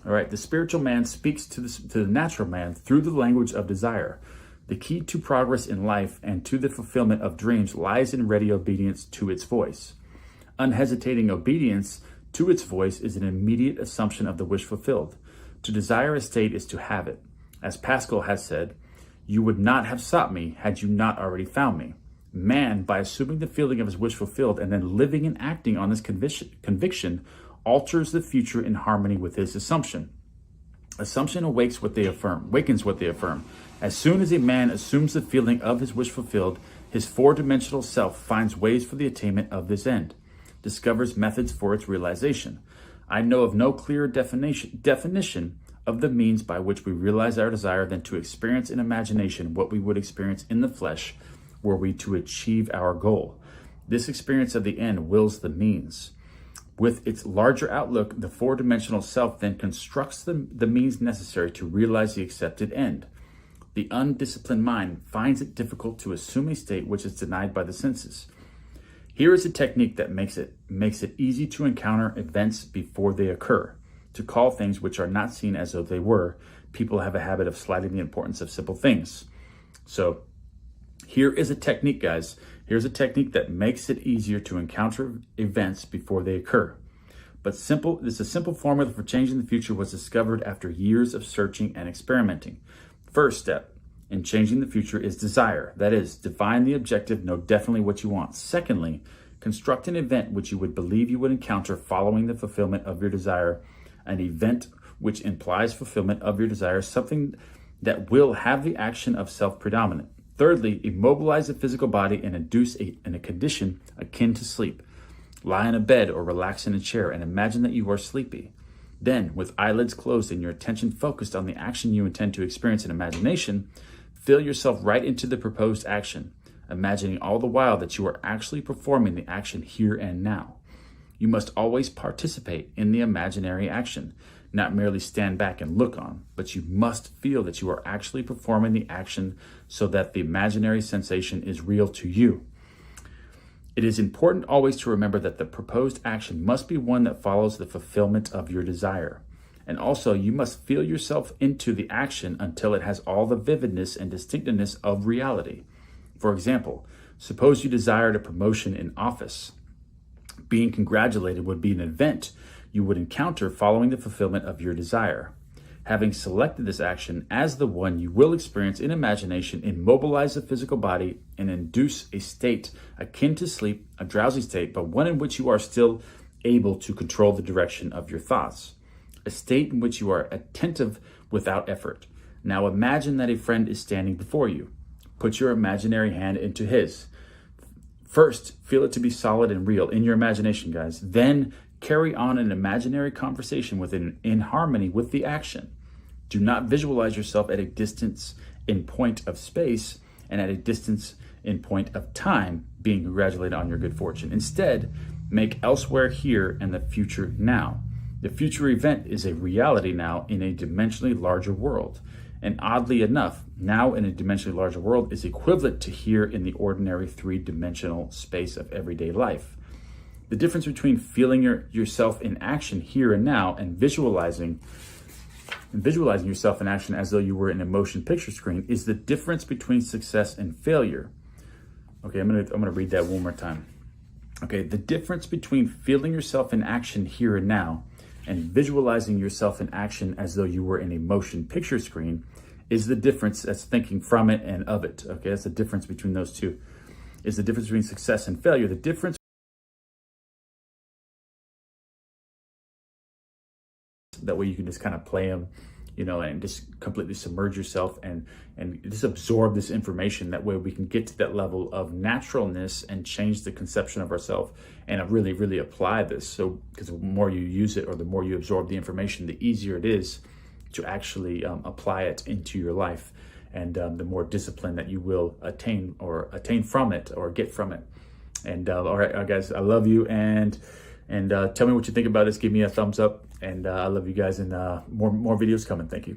All right, the spiritual man speaks to the natural man through the language of desire. The key to progress in life and to the fulfillment of dreams lies in ready obedience to its voice. Unhesitating obedience to its voice is an immediate assumption of the wish fulfilled. To desire a state is to have it. As Pascal has said, "You would not have sought me had you not already found me." Man, by assuming the feeling of his wish fulfilled and then living and acting on this conviction, alters the future in harmony with his assumption. Assumption awakens what they affirm. As soon as a man assumes the feeling of his wish fulfilled, his four-dimensional self finds ways for the attainment of this end, discovers methods for its realization. I know of no clearer definition of the means by which we realize our desire than to experience in imagination what we would experience in the flesh were we to achieve our goal. This experience of the end wills the means. With its larger outlook, the four-dimensional self then constructs the means necessary to realize the accepted end. The undisciplined mind finds it difficult to assume a state which is denied by the senses. Here is a technique that makes it easy to encounter events before they occur, to call things which are not seen as though they were. People have a habit of slighting the importance of simple things. So here is a technique, guys. Here's a technique that makes it easier to encounter events before they occur. But this a simple formula for changing the future was discovered after years of searching and experimenting. First step in changing the future is desire. That is, define the objective, know definitely what you want. Secondly, construct an event which you would believe you would encounter following the fulfillment of your desire. An event which implies fulfillment of your desire, something that will have the action of self-predominant. Thirdly, immobilize the physical body and induce in a condition akin to sleep. Lie in a bed or relax in a chair and imagine that you are sleepy. Then, with eyelids closed and your attention focused on the action you intend to experience in imagination, fill yourself right into the proposed action, imagining all the while that you are actually performing the action here and now. You must always participate in the imaginary action, not merely stand back and look on, but you must feel that you are actually performing the action so that the imaginary sensation is real to you. It is important always to remember that the proposed action must be one that follows the fulfillment of your desire. And also, you must feel yourself into the action until it has all the vividness and distinctiveness of reality. For example, suppose you desired a promotion in office. Being congratulated would be an event you would encounter following the fulfillment of your desire. Having selected this action as the one you will experience in imagination, immobilize the physical body and induce a state akin to sleep, a drowsy state, but one in which you are still able to control the direction of your thoughts. A state in which you are attentive without effort. Now imagine that a friend is standing before you. Put your imaginary hand into his. First, feel it to be solid and real in your imagination, guys. Then carry on an imaginary conversation in harmony with the action. Do not visualize yourself at a distance in point of space and at a distance in point of time being congratulated on your good fortune. Instead, make elsewhere here and the future now. The future event is a reality now in a dimensionally larger world. And oddly enough, now in a dimensionally larger world is equivalent to here in the ordinary three-dimensional space of everyday life. The difference between feeling yourself in action here and now and visualizing yourself in action as though you were in a motion picture screen is the difference between success and failure. Okay, I'm gonna read that one more time. Okay, the difference between feeling yourself in action here and now and visualizing yourself in action as though you were in a motion picture screen is the difference that's thinking from it and of it. Okay, that's the difference between those two. Is the difference between success and failure. The difference that way you can just kind of play them, and just completely submerge yourself and just absorb this information. That way we can get to that level of naturalness and change the conception of ourselves and really, really apply this. So, because the more you use it or the more you absorb the information, the easier it is to actually apply it into your life. And the more discipline that you will attain from it or get from it. And all right, guys, I love you. And tell me what you think about this. Give me a thumbs up. And I love you guys, and more videos coming. Thank you.